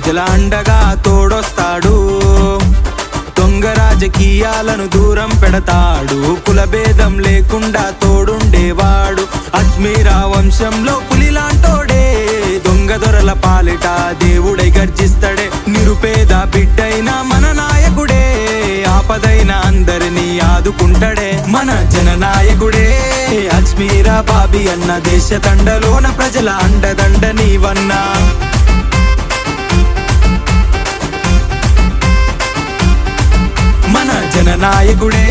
ప్రజల అండగా తోడొస్తాడు. దొంగ రాజకీయాలను దూరం పెడతాడు. కులభేదం లేకుండా తోడుండేవాడు. అజ్మీరా వంశంలో పులిలాంటోడే. దొంగ దొరల పాలిట దేవుడై గర్జిస్తాడే. నిరుపేద బిడ్డైన మన నాయకుడే. ఆపదైన అందరినీ ఆదుకుంటాడే మన జననాయకుడే. అజ్మీరా బాబీ అన్న దేశ తండలోన ప్రజల అండదండ నీవన్నా. మన జననాయకుడే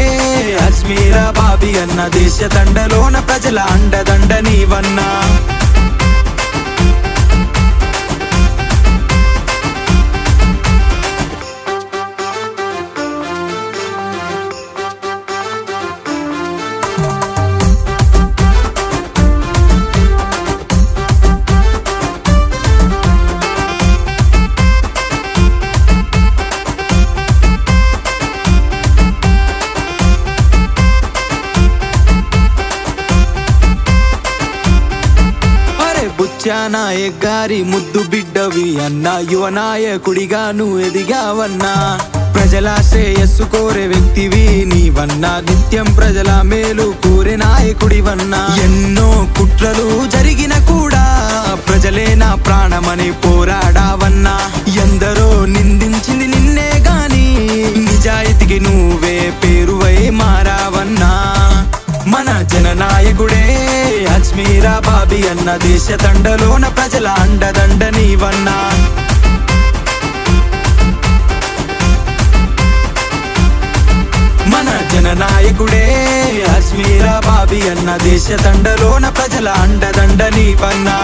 అజ్మీరా బాబీ అన్న దేశ తండలోన ప్రజల అండదండ నీవన్నా. నాయక్ గారి ముద్దు బిడ్డవి అన్నా. యువ నాయకుడిగా నువ్వు ఎదిగావన్నా. ప్రజల శ్రేయస్సు కోరే వ్యక్తివి నీవన్నా. నిత్యం ప్రజల మేలు కోరే నాయకుడివన్నా. ఎన్నో కుట్రలు జరిగిన కూడా ప్రజలే నా ప్రాణమని పోరాడావన్నా. ఎందరో నిందించింది నిన్నే గాని నిజాయితీకి నువ్వే పేరువై మారావన్నా. మన జననాయకుడే అజ్మీరా బాబీ అన్న దేశ తండలోన ప్రజల అండదండ నీవన్నా. మన జననాయకుడే అజ్మీరా బాబీ అన్న దేశ తండలోన ప్రజల అండదండ నీవన్నా.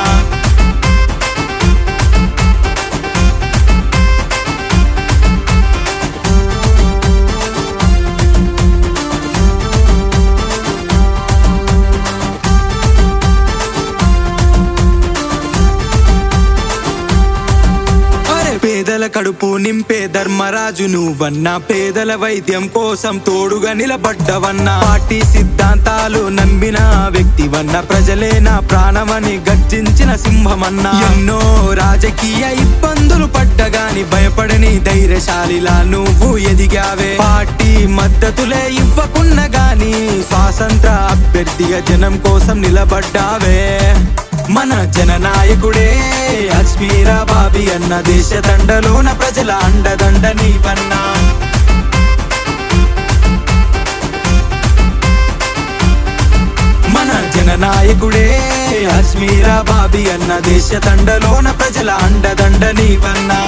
పేదల కడుపు నింపే ధర్మరాజు నువ్వన్నా. పేదల వైద్యం కోసం తోడుగా నిలబడ్డవన్నా. పార్టీ సిద్ధాంతాలు నమ్మిన వ్యక్తివన్నా. ప్రజలే నా ప్రాణమని గర్జించిన సింహమన్నా. ఎన్నో రాజకీయ ఇబ్బందులు పడ్డగాని భయపడని ధైర్యశాలిలా నువ్వు ఎదిగావే. పార్టీ మద్దతులే ఇవ్వకున్నా గాని స్వాతంత్ర అభ్యర్థిగా జనం కోసం నిలబడ్డావే. మన జననాయకుడే అజ్మీరా బాబీ అన్న దేశ తండలోన ప్రజల అండదండ నీవన్నా. మన జననాయకుడే అజ్మీరా బాబీ అన్న దేశ తండలోన ప్రజల అండదండ నీవన్నా.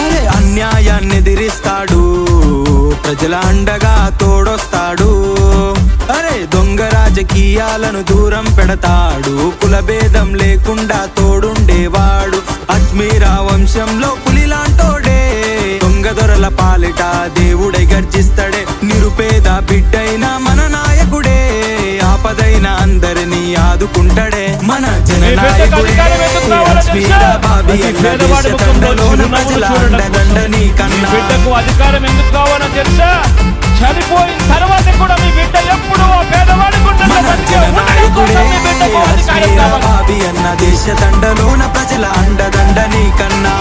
అరే అన్యాయాన్ని ఎదిరిస్తాడు. ప్రజల అండగా తోడొస్తాడు. అరే దొంగ రాజకీయాలను దూరం పెడతాడు. కులభేదం లేకుండా తోడుండేవాడు. అజ్మీరా వంశంలో పులిలాంటోడే. దొంగ దొరల పాలిట దేవుడై గర్జిస్తాడే. నిరుపేద బిడ్డైన మన నాయకుడే. ఆపదైన అందరినీ ఆదుకుంటాడే మన జననాయకుడే. అజ్మీరా బాబీ అన్న దేశ తండలోన ప్రజల అండదండ నీకన్నా. అధికారం ఎందుకు కావాలో తెలుసా? చనిపోయిన తర్వాత కూడా మీ బిడ్డ ఎప్పుడు బాబీ అన్న దేశ తండలోన ప్రజల అండదండ నీకన్నా.